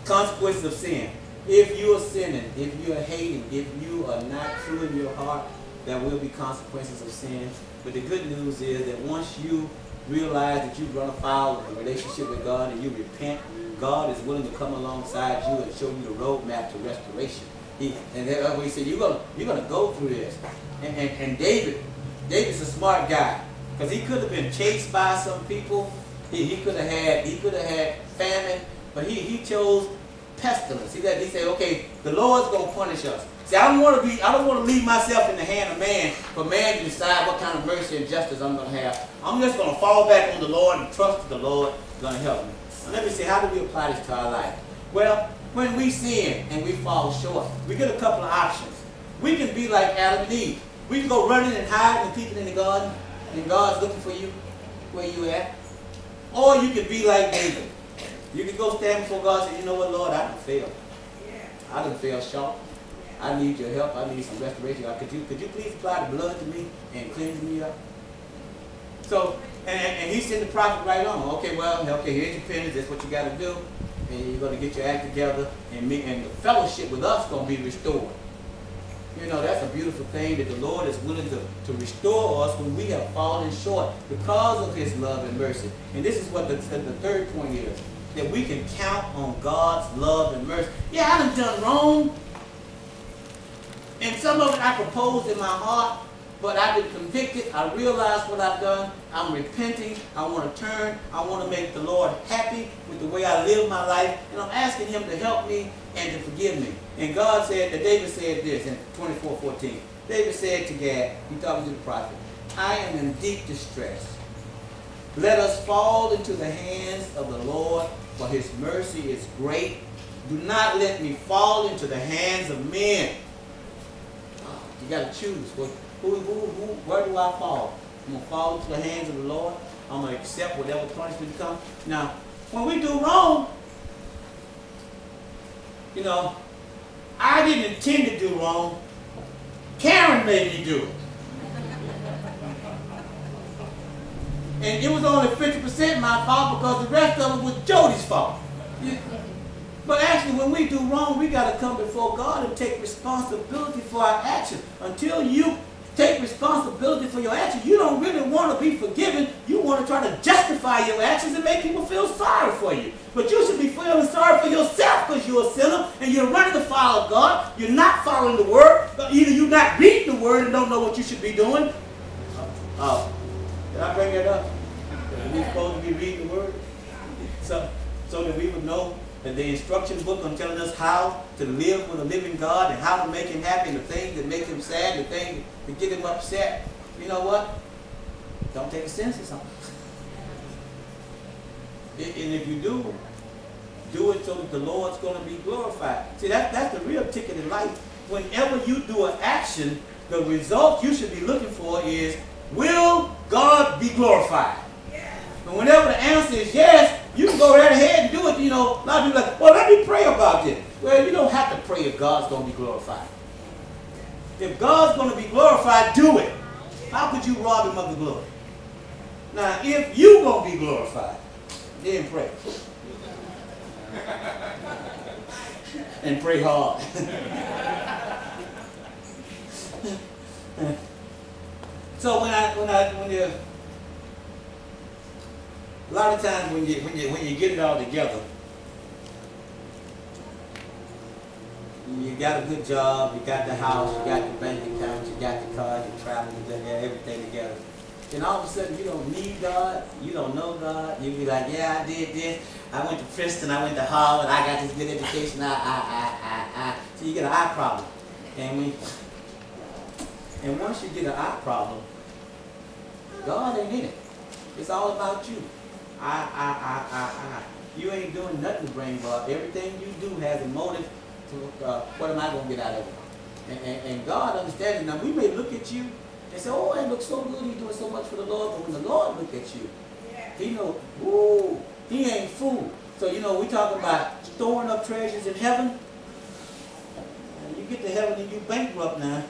Consequences of sin. If you are sinning, if you are hating, if you are not true in your heart, there will be consequences of sin. But the good news is that once you realize that you've run afoul of a relationship with God and you repent, God is willing to come alongside you and show you the roadmap to restoration. And that's what he said, you're gonna go through this. And David's a smart guy, because he could have been chased by some people. He could have had famine, but he chose pestilence. He said, okay, the Lord's gonna punish us. See, I don't want to leave myself in the hand of man for man to decide what kind of mercy and justice I'm gonna have. I'm just gonna fall back on the Lord and trust that the Lord is gonna help me. Now, let me see, how do we apply this to our life? Well, when we sin and we fall short, we get a couple of options. We can be like Adam and Eve. We can go running and hiding and peeping in the garden, and God's looking for you where you at. Or you can be like David. You can go stand before God and say, you know what, Lord, I done failed. I done failed short. I need your help. I need some restoration. Could you please apply the blood to me and cleanse me up? So, and he sent the prophet right on. Okay, well, okay, here's your penance. That's what you got to do. And you're going to get your act together. And the fellowship with us is going to be restored. You know, that's a beautiful thing, that the Lord is willing to restore us when we have fallen short because of his love and mercy. And this is what the third point is, that we can count on God's love and mercy. Yeah, I done wrong. And some of it I proposed in my heart, but I've been convicted. I realize what I've done. I'm repenting. I want to turn. I want to make the Lord happy with the way I live my life. And I'm asking him to help me and to forgive me. And God said, that David said this in 24:14. David said to Gad, he talking to the prophet, I am in deep distress. Let us fall into the hands of the Lord, for his mercy is great. Do not let me fall into the hands of men. You got to choose. Where do I fall? I'm going to fall into the hands of the Lord. I'm going to accept whatever punishment comes. Now, when we do wrong, you know, I didn't intend to do wrong. Karen made me do it. And it was only 50% my fault, because the rest of it was Jody's fault. But actually, when we do wrong, we got to come before God and take responsibility for our actions. Until you take responsibility for your actions, you don't really want to be forgiven. You want to try to justify your actions and make people feel sorry for you. But you should be feeling sorry for yourself, because you're a sinner and you're running afoul of God. You're not following the word. Either you're not reading the word and don't know what you should be doing. Did I bring that up? Are we supposed to be reading the word? So that we would know that the instruction book on telling us how to live with a living God and how to make him happy, the things that make him sad, the things that get him upset. You know what? Don't take offense to something. And if you do it so that the Lord's going to be glorified. See, that's the real ticket in life. Whenever you do an action, the result you should be looking for is, will God be glorified? And whenever the answer is yes, you can go right ahead and do it. You know, a lot of people are like, well, let me pray about this. Well, you don't have to pray if God's going to be glorified. If God's going to be glorified, do it. How could you rob him of the glory? Now, if you're going to be glorified, then pray. And pray hard. So when you a lot of times when you get it all together, you got a good job, you got the house, you got the bank account, you got the car, you're traveling, you got everything together. Then all of a sudden you don't need God, you don't know God, you be like, yeah, I did this, I went to Princeton, I went to Harvard, I got this good education, So you get an eye problem. And once you get an eye problem, God ain't in it. It's all about you. You ain't doing nothing to bring God. Everything you do has a motive to what am I going to get out of it? And God understands it. Now, we may look at you and say, oh, it looks so good, you're doing so much for the Lord. But when the Lord look at you, he knows, ooh, he ain't fooled. So, you know, we talking about storing up treasures in heaven. And you get to heaven and you bankrupt now.